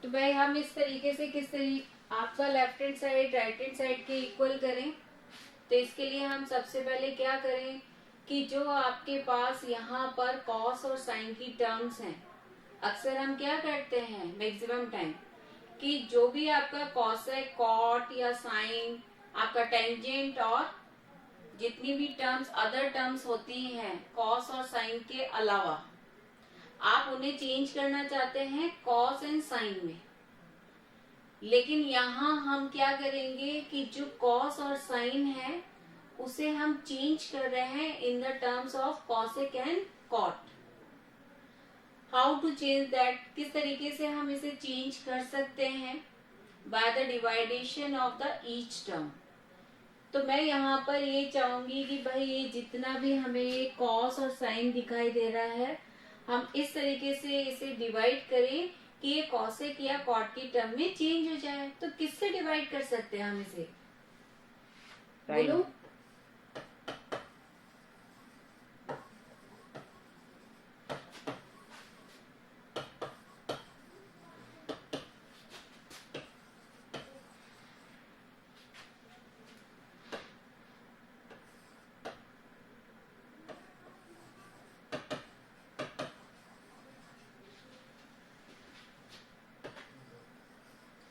तो भाई हम इस तरीके से किस तरीके आपका left hand side right hand side के इक्वल करें, तो इसके लिए हम सबसे पहले क्या करें कि जो आपके पास यहाँ पर कॉस और साइन की टर्म्स हैं, अक्सर हम क्या करते हैं मैक्सिमम टाइम कि जो भी आपका कॉस है, कॉट या साइन, आपका टेंजेंट और जितनी भी टर्म्स अदर टर्म्स होती हैं कॉस और साइन के अलावा, आप उन्हें चेंज करना चाहते हैं कॉस एंड साइन में। लेकिन यहाँ हम क्या करेंगे कि जो कॉस और साइन है उसे हम चेंज कर रहे हैं in the terms of cosec and cot. How to change that, किस तरीके से हम इसे चेंज कर सकते हैं, by the division of the each term. तो मैं यहाँ पर ये चाहूंगी कि भाई ये जितना भी हमें कॉस और साइन दिखाई दे रहा है, हम इस तरीके से इसे डिवाइड करें कि ये कॉसेक या कॉट की टर्म में चेंज हो जाए। तो किससे डिवाइड कर सकते हैं हम इसे, बोलो?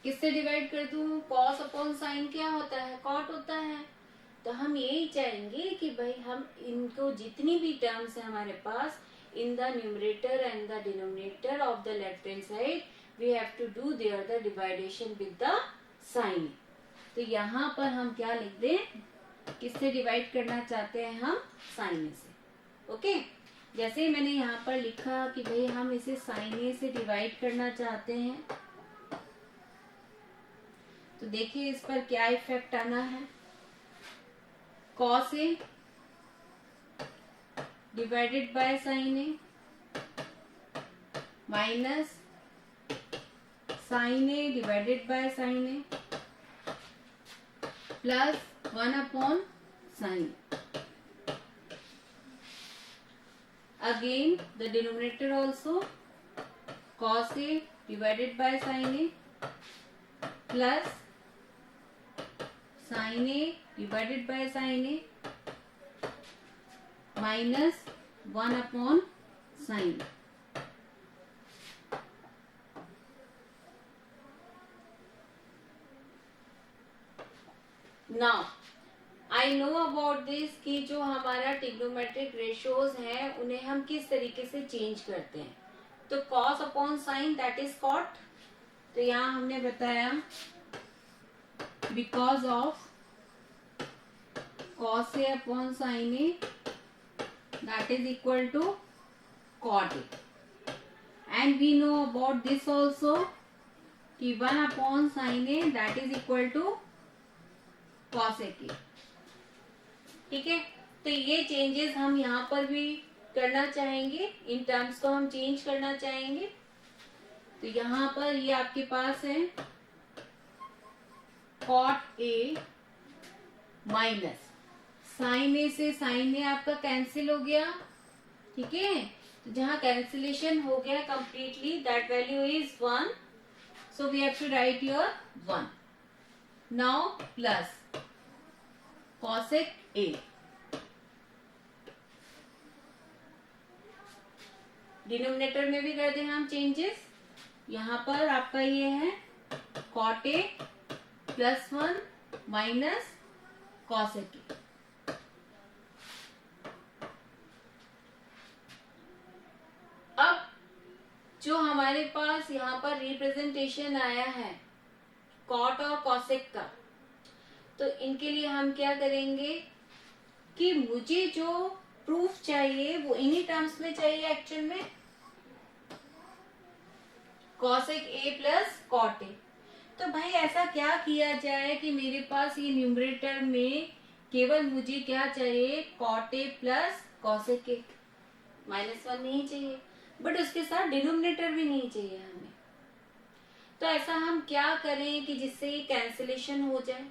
किससे डिवाइड कर दूं? कॉस अपॉन साइन क्या होता है, कॉट होता है। तो हम यही चाहेंगे कि भाई हम इनको जितनी भी टर्म्स है हमारे पास in the numerator and the denominator of the left hand side we have to do there the division with the sign. तो यहाँ पर हम क्या लिख दें, किससे डिवाइड करना चाहते हैं हम, साइन से। ओके, जैसे ही मैंने यहाँ पर लिखा कि भाई हम इसे साइन से डिवाइड करना चाहते हैं, तो देखिए इस पर क्या इफेक्ट आना है। Cos a divided by sine a minus sine a divided by sine a plus 1 upon sine. Again the denominator also cos a divided by sine a plus sine a divided by sine a minus 1 upon sine. Now I know about this कि जो हमारा trigonometric ratios है उन्हें हम किस तरीके से change करते हैं। तो cos upon sine that is cot. तो यहाँ हमने बताया because of cos A upon sin A that is equal to cot A, and we know about this also कि 1 upon sin A that is equal to cosec A। ठीक है, तो ये changes हम यहाँ पर भी करना चाहेंगे, इन टर्म्स को हम चेंज करना चाहेंगे। तो यहाँ पर ये आपके पास है cot A माइनस साइन ए से साइन ए आपका कैंसिल हो गया। ठीक है, तो जहां कैंसिलेशन हो गया completely that value is 1, so we have to write your 1 now plus cosec a. Denominator में भी कर दें हम चेंजेस। यहाँ पर आपका ये है cot A plus 1 minus cosec a. अब जो हमारे पास यहाँ पर रिप्रेजेंटेशन आया है कॉट और कॉसेक का, तो इनके लिए हम क्या करेंगे कि मुझे जो प्रूफ चाहिए वो इन्हीं टर्म्स में चाहिए एक्चुअल में, कॉसेक ए प्लस कॉट ए। तो भाई ऐसा क्या किया जाए कि मेरे पास ये न्यूमरेटर में केवल मुझे क्या चाहिए, cot A plus cosec a, -1 नहीं चाहिए, बट उसके साथ डिनोमिनेटर भी नहीं चाहिए हमें। तो ऐसा हम क्या करें कि जिससे ये कैंसिलेशन हो जाए।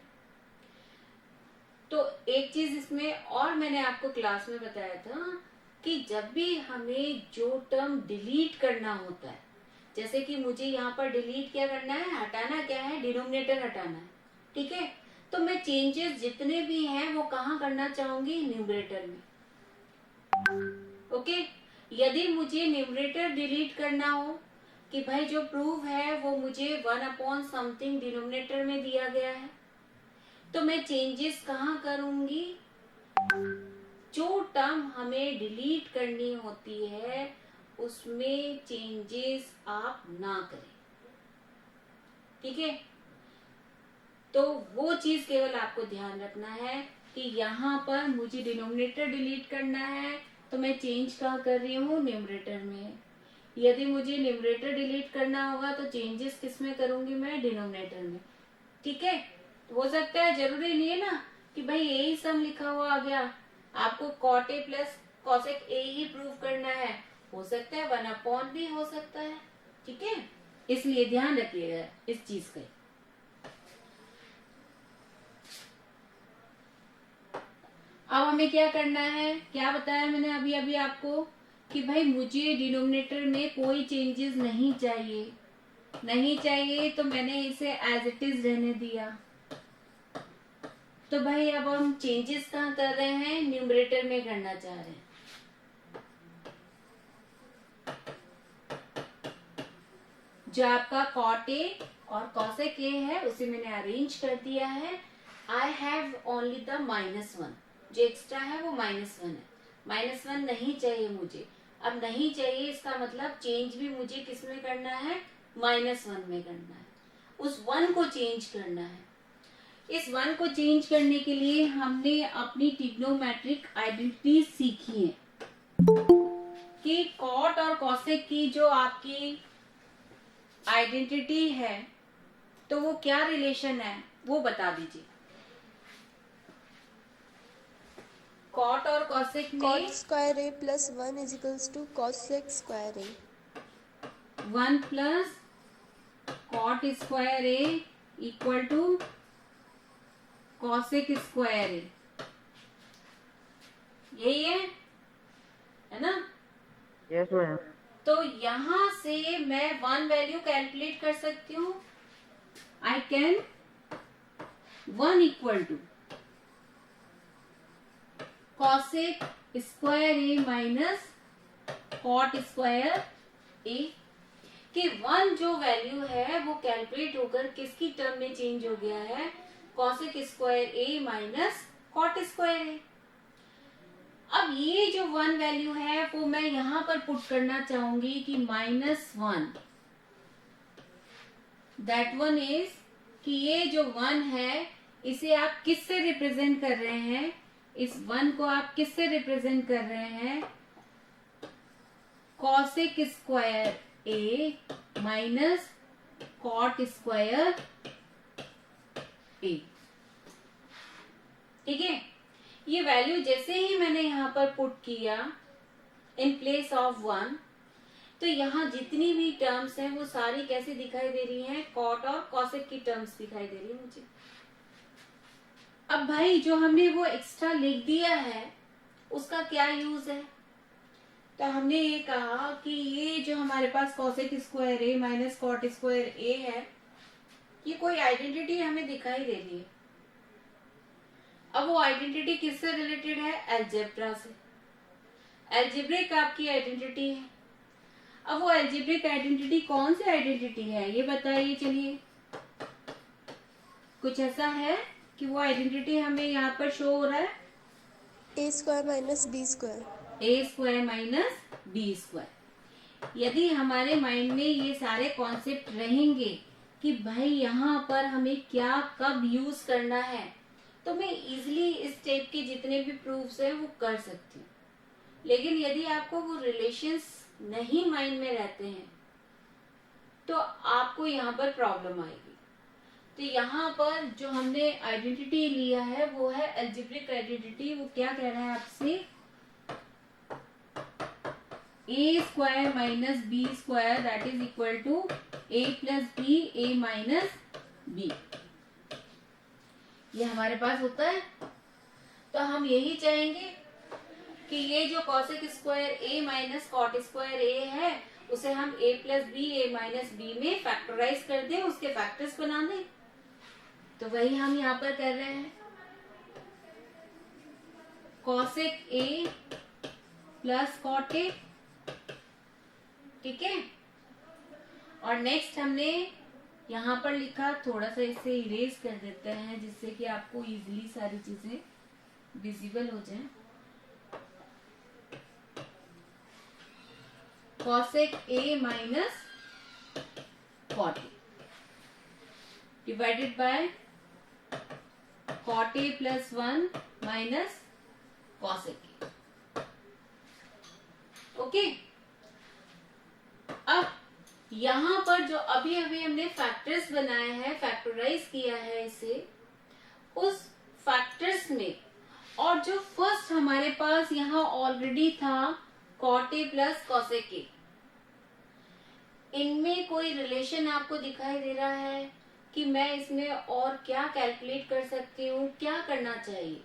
तो एक चीज इसमें और मैंने आपको क्लास में बताया था कि जब भी हमें जो टर्म डिलीट करना होता है, जैसे कि मुझे यहाँ पर डिलीट क्या करना है, हटाना क्या है, डिनोमिनेटर हटाना है, ठीक है। तो मैं चेंजेस जितने भी हैं वो कहाँ करना चाहूंगी, न्यूमरेटर में, ओके। यदि मुझे न्यूमरेटर डिलीट करना हो कि भाई जो प्रूफ है वो मुझे 1/समथिंग डिनोमिनेटर में दिया गया है, तो मैं चेंजेस कहाँ करूंगी, जो टर्म हमें डिलीट करनी होती है उसमें चेंजेस आप ना करें, ठीक है। तो वो चीज केवल आपको ध्यान रखना है कि यहाँ पर मुझे डिनोमिनेटर डिलीट करना है तो मैं चेंज कहाँ कर रही हूँ, न्यूमरेटर में। यदि मुझे न्यूमरेटर डिलीट करना होगा तो चेंजेस किस में करूंगी मैं, डिनोमिनेटर में, ठीक है। हो सकता है, जरूरी नहीं है ना कि भाई यही सम लिखा हुआ आ गया, आपको cot a plus cosec a he prove करना है, हो सकता है 1/, भी हो सकता है, ठीक है। इसलिए ध्यान रखिएगा इस चीज का। अब हमें क्या करना है, क्या बताया मैंने अभी अभी आपको कि भाई मुझे डिनोमिनेटर में कोई चेंजेस नहीं चाहिए, नहीं चाहिए तो मैंने इसे एज इट इज रहने दिया। तो भाई अब हम चेंजेस कहाँ कर रहे हैं, न्यूमरेटर में करना चाह रहे हैं। जो आपका cot a और cosec a है उसे मैंने अरेंज कर दिया है। आई हैव ओनली द -1, जो एक्स्ट्रा है वो -1 है, -1 नहीं चाहिए मुझे। अब नहीं चाहिए इसका मतलब चेंज भी मुझे किस में करना है, -1 में करना है, उस 1 को चेंज करना है। इस 1 को चेंज करने के लिए हमने अपनी ट्रिग्नोमेट्रिक आइडेंटिटी सीखी है कि cot और cosec की जो आपकी आइडेंटिटी है तो वो क्या रिलेशन है वो बता दीजिए। cot और cosec में cot square a plus 1 is equals to cosec square a। 1 plus cot square a equal to cosec square a, यही है ना। Yes ma'am. तो यहां से मैं 1 वैल्यू कैलकुलेट कर सकती हूँ। I can 1 equal to cosec square a minus cot square a, कि 1 जो वैल्यू है वो कैलकुलेट होकर किसकी टर्म में चेंज हो गया है, cosec square a minus cot square a। अब ये जो 1 वैल्यू है वो मैं यहां पर पुट करना चाहूंगी कि -1, दैट वन इज कि ये जो 1 है इसे आप किससे रिप्रेजेंट कर रहे हैं, इस 1 को आप किससे रिप्रेजेंट कर रहे हैं, cosec square a minus cot square a, ठीक है। ये वैल्यू जैसे ही मैंने यहाँ पर पुट किया इन प्लेस ऑफ 1, तो यहाँ जितनी भी टर्म्स हैं वो सारी कैसे दिखाई दे रही हैं, cot और cosec की टर्म्स दिखाई दे रही है मुझे। अब भाई जो हमने वो एक्स्ट्रा लिख दिया है उसका क्या यूज है, तो हमने ये कहा कि ये जो हमारे पास cosec square a minus cot square a है, ये कोई आइडेंटिटी हमें दिखाई दे रही है। अब वो आइडेंटिटी किससे रिलेटेड है, अलजेब्रा से, अलजेब्रिक आपकी आइडेंटिटी है। अब वो अलजेब्रिक आइडेंटिटी कौन सी आइडेंटिटी है ये बताइए, चलिए। कुछ ऐसा है कि वो आइडेंटिटी हमें यहाँ पर शो हो रहा है, a square minus b square, a square minus b square. यदि हमारे माइंड में ये सारे कॉन्सेप्ट रहेंगे कि भाई यहाँ पर हमें क्या कब यूज करना है, तो मैं इजिली इस टाइप के जितने भी प्रूफ्स हैं वो कर सकती हूँ। लेकिन यदि आपको वो रिलेशंस नहीं माइंड में रहते हैं तो आपको यहाँ पर प्रॉब्लम आएगी। तो यहाँ पर जो हमने आइडेंटिटी लिया है वो है अलजेब्रिक आइडेंटिटी। वो क्या कह रहा है आपसे, a square minus b square that is equal to a plus b a minus b, ये हमारे पास होता है। तो हम यही चाहेंगे कि ये जो कॉसेक स्क्वायर ए माइनस कॉट स्क्वायर ए है उसे हम ए प्लस बी ए माइनस बी में फैक्टराइज कर दें, उसके फैक्टर्स बना दें। तो वही हम यहाँ पर कर रहे हैं, cosec A plus cot a, ठीक है। और नेक्स्ट हमने यहाँ पर लिखा, थोड़ा सा इसे इरेज कर देते हैं जिससे कि आपको इजीली सारी चीजें विजिबल हो जाए। Cosec A minus cot a divided by cot A plus 1 minus cosec a. Okay, अब यहां पर जो अभी अभी हमने फैक्टर्स बनाए हैं, फैक्टराइज किया है इसे, उस फैक्टर्स में और जो फर्स्ट हमारे पास यहाँ ऑलरेडी था cot A plus cosec a, इनमें कोई रिलेशन आपको दिखाई दे रहा है कि मैं इसमें और क्या कैलकुलेट कर सकती हूँ, क्या करना चाहिए?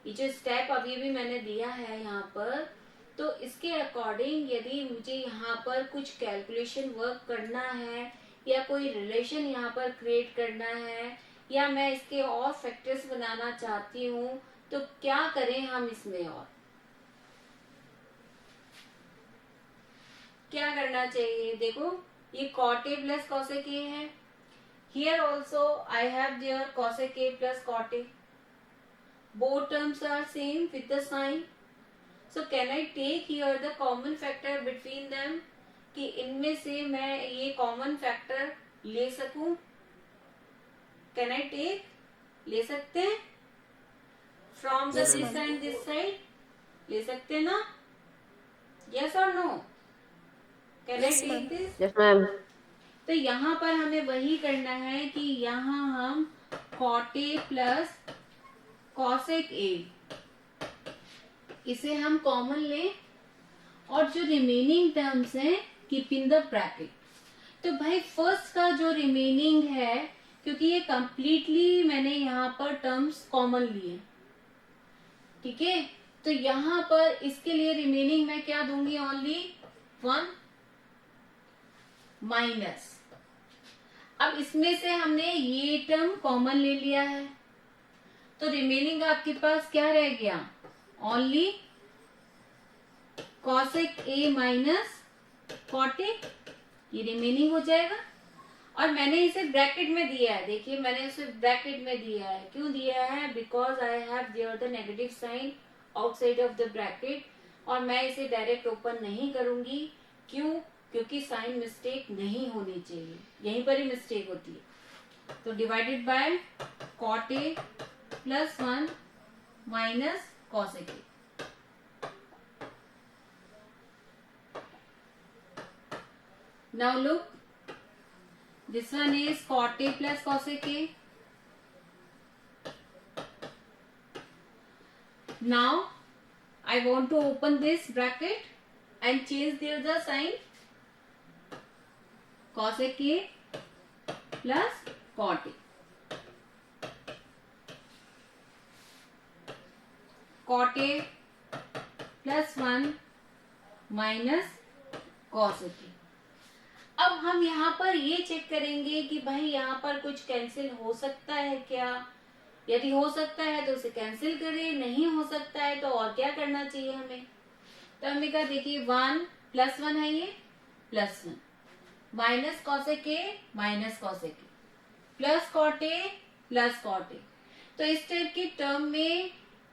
ये जो स्टेप अभी भी मैंने दिया है यहाँ पर, तो इसके अकॉर्डिंग यदि मुझे यहाँ पर कुछ कैलकुलेशन वर्क करना है या कोई रिलेशन यहाँ पर क्रिएट करना है या मैं इसके और फैक्टर्स बनाना चाहती हूँ, तो क्या करें हम इसमें? और क्या करना चाहिए? देखो, ये cot A plus cosec a है, here also I have there cosec A plus cot a, both terms are same with the sign, so can I take here the common factor between them, कि इनमें से मैं ये common factor ले सकूं? Can I take, ले सकते हैं? From the this side this side ले सकते हैं ना? यस और no? Can I take this? Yes ma'am. तो यहाँ पर हमें वही करना है कि यहाँ हम cot A plus cosec A इसे हम कॉमन लें और जो रिमेनिंग टर्म्स हैं कीप इन द ब्रैकेट। तो भाई फर्स्ट का जो रिमेनिंग है, क्योंकि ये कंप्लीटली मैंने यहाँ पर टर्म्स कॉमन लिए, ठीक है, तो यहाँ पर इसके लिए रिमेनिंग मैं क्या दूंगी? ओनली 1 माइनस, अब इसमें से हमने ये टर्म कॉमन ले लिया है, तो रिमेनिंग आपके पास क्या रह गया? Only cosec A minus cot A, ये रिमेनिंग हो जाएगा। और मैंने इसे ब्रैकेट में दिया है, देखिए मैंने इसे ब्रैकेट में दिया है, क्यों दिया है? Because I have there the negative sign outside of the bracket, और मैं इसे डायरेक्ट ओपन नहीं करूंगी, क्यों? क्योंकि साइन मिस्टेक नहीं होनी चाहिए, यहीं पर ही मिस्टेक होती है। तो divided by cot A plus 1 minus cosec A. Now look, this one is cot A plus cosec A. Now I want to open this bracket and change there the sign, cosec A plus cot A. Cot A plus 1 minus cosec A. अब हम यहाँ पर ये check करेंगे कि भाई यहाँ पर कुछ कैंसिल हो सकता है क्या? यदि हो सकता है तो उसे कैंसिल करें, नहीं हो सकता है तो और क्या करना चाहिए हमें? तो हमने कहा देखिए 1 प्लस 1 है, ये प्लस 1 माइनस कॉसेक ए माइनस कॉसेक ए प्लस कॉट ए प्लस कॉट ए। तो इस टाइप की टर्म में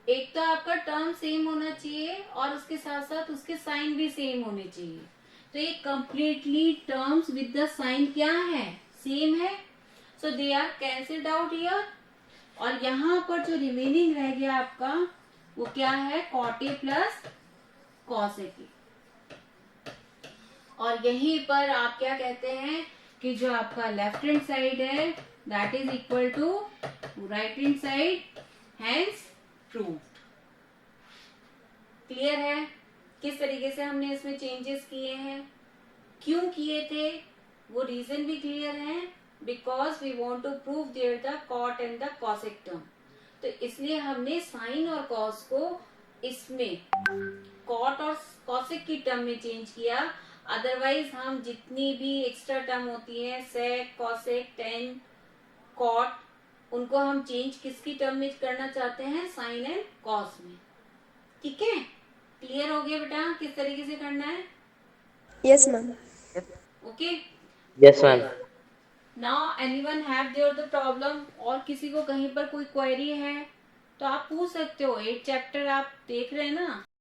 एक तो आपका टर्म सेम होना चाहिए और उसके साथ साथ उसके साइन भी सेम होने चाहिए। तो ये completely terms with the sign क्या है? सेम है, so they are cancelled out here. और यहाँ पर जो रिमेनिंग रह गया आपका वो क्या है? Cot A plus cosec A. और यहीं पर आप क्या कहते हैं कि जो आपका लेफ्ट हैंड साइड है that is equal to right hand side, hence proved. Clear है किस तरीके से हमने इसमें चेंजेस किए हैं, क्यों किए थे, वो रीजन भी क्लियर है, because we want to prove there the cot and the cosec term. तो इसलिए हमने साइन और कॉस को इसमें कॉट और कॉसेक की टर्म में चेंज किया, अदरवाइज हम जितनी भी एक्स्ट्रा टर्म होती है सेक, कॉसेक, टेन, कॉट, उनको हम चेंज किसकी टर्म में करना चाहते हैं, साइन एंड कॉस में। ठीक है, क्लियर हो गया बेटा किस तरीके से करना है? Yes, ma'am. Okay, Yes, ma'am. Now anyone have there the problem? और किसी को कहीं पर कोई क्वेरी है तो आप पूछ सकते हो। 8 चैप्टर आप देख रहे हैं ना,